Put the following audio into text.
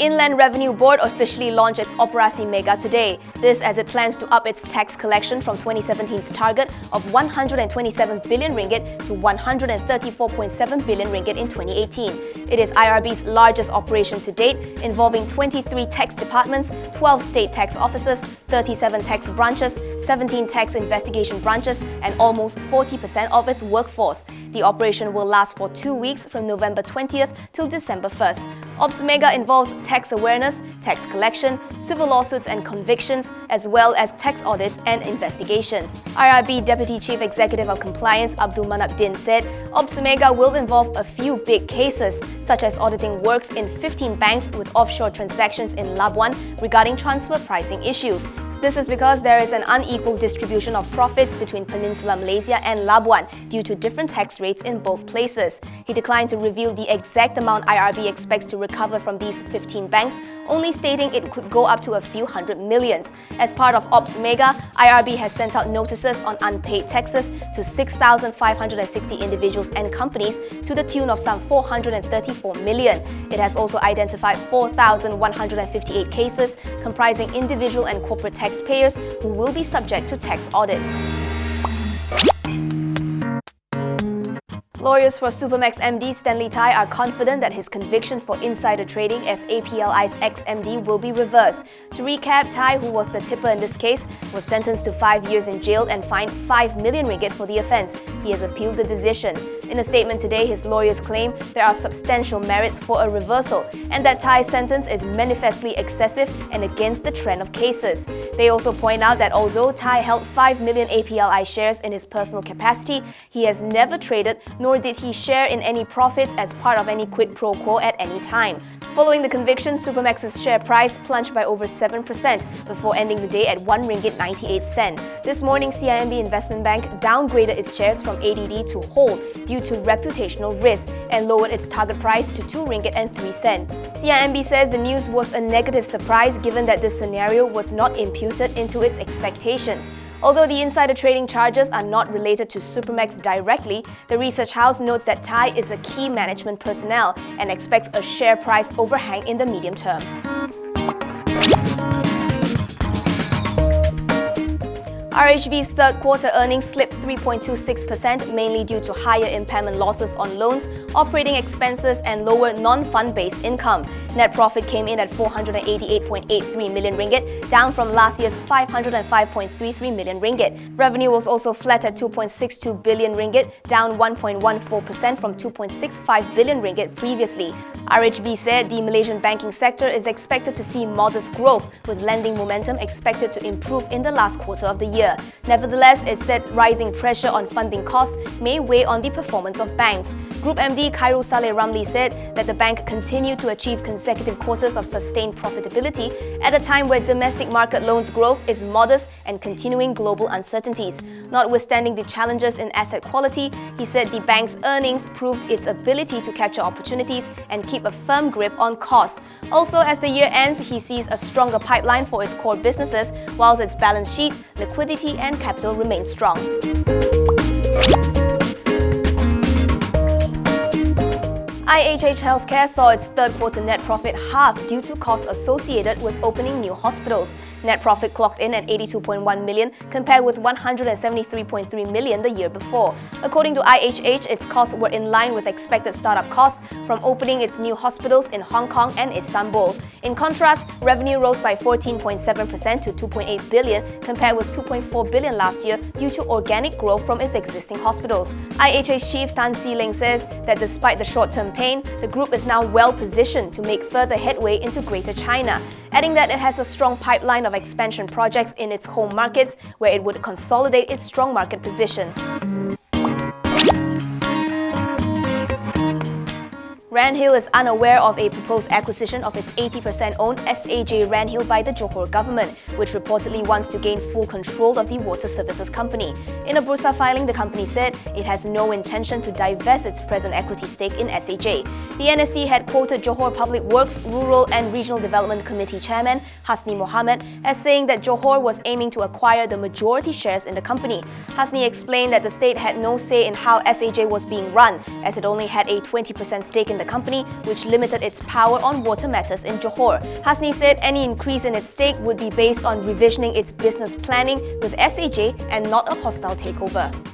Inland Revenue Board officially launched its Operasi Mega today. This as it plans to up its tax collection from 2017's target of 127 billion ringgit to 134.7 billion ringgit in 2018. It is IRB's largest operation to date, involving 23 tax departments, 12 state tax offices, 37 tax branches, 17 tax investigation branches, and almost 40% of its workforce. The operation will last for 2 weeks from November 20th till December 1st. Ops Mega involves tax awareness, tax collection, civil lawsuits and convictions, as well as tax audits and investigations. IRB Deputy Chief Executive of Compliance Abdul Manap Din said Ops Mega will involve a few big cases, such as auditing works in 15 banks with offshore transactions in Labuan regarding transfer pricing issues. This is because there is an unequal distribution of profits between Peninsular Malaysia and Labuan due to different tax rates in both places. He declined to reveal the exact amount IRB expects to recover from these 15 banks, only stating it could go up to a few hundred millions. As part of Ops Mega, IRB has sent out notices on unpaid taxes to 6,560 individuals and companies to the tune of some 434 million. It has also identified 4,158 cases comprising individual and corporate taxpayers who will be subject to tax audits. Lawyers for Supermax MD Stanley Thai are confident that his conviction for insider trading as APLI's ex-MD will be reversed. To recap, Thai, who was the tipper in this case, was sentenced to 5 years in jail and fined 5 million ringgit for the offence. He has appealed the decision. In a statement today, his lawyers claim there are substantial merits for a reversal and that Thai's sentence is manifestly excessive and against the trend of cases. They also point out that although Thai held 5 million APLI shares in his personal capacity, he has never traded nor did he share in any profits as part of any quid pro quo at any time. Following the conviction, Supermax's share price plunged by over 7% before ending the day at 1 ringgit 98 cent. This morning, CIMB Investment Bank downgraded its shares from ADD to hold due to reputational risk and lowered its target price to 2 ringgit and 3 cent. CIMB says the news was a negative surprise given that this scenario was not imputed into its expectations. Although the insider trading charges are not related to Supermax directly, the research house notes that Thai is a key management personnel and expects a share price overhang in the medium term. RHB's third quarter earnings slipped 3.26%, mainly due to higher impairment losses on loans, operating expenses and lower non-fund-based income. Net profit came in at 488.83 million ringgit, down from last year's 505.33 million ringgit. Revenue was also flat at 2.62 billion ringgit, down 1.14% from 2.65 billion ringgit previously. RHB said the Malaysian banking sector is expected to see modest growth, with lending momentum expected to improve in the last quarter of the year. Nevertheless, it said rising pressure on funding costs may weigh on the performance of banks. Group MD Khairul Saleh Ramli said that the bank continued to achieve consecutive quarters of sustained profitability at a time where domestic market loans growth is modest and continuing global uncertainties. Notwithstanding the challenges in asset quality, he said the bank's earnings proved its ability to capture opportunities and keep a firm grip on costs. Also, as the year ends, he sees a stronger pipeline for its core businesses, whilst its balance sheet, liquidity and capital remain strong. IHH Healthcare saw its third quarter net profit halve due to costs associated with opening new hospitals. Net profit clocked in at 82.1 million compared with 173.3 million the year before. According to IHH, its costs were in line with expected startup costs from opening its new hospitals in Hong Kong and Istanbul. In contrast, revenue rose by 14.7% to 2.8 billion compared with 2.4 billion last year due to organic growth from its existing hospitals. IHH Chief Tan See Leng says that despite the short-term pain, the group is now well positioned to make further headway into Greater China, adding that it has a strong pipeline of expansion projects in its home markets where it would consolidate its strong market position. Ranhill is unaware of a proposed acquisition of its 80% owned SAJ Ranhill by the Johor government, which reportedly wants to gain full control of the water services company. In a Bursa filing, the company said it has no intention to divest its present equity stake in SAJ. The NST had quoted Johor Public Works, Rural and Regional Development Committee Chairman Hasni Mohammed as saying that Johor was aiming to acquire the majority shares in the company. Hasni explained that the state had no say in how SAJ was being run, as it only had a 20% stake in the the company, which limited its power on water matters in Johor. Hasni said any increase in its stake would be based on revisioning its business planning with SAJ and not a hostile takeover.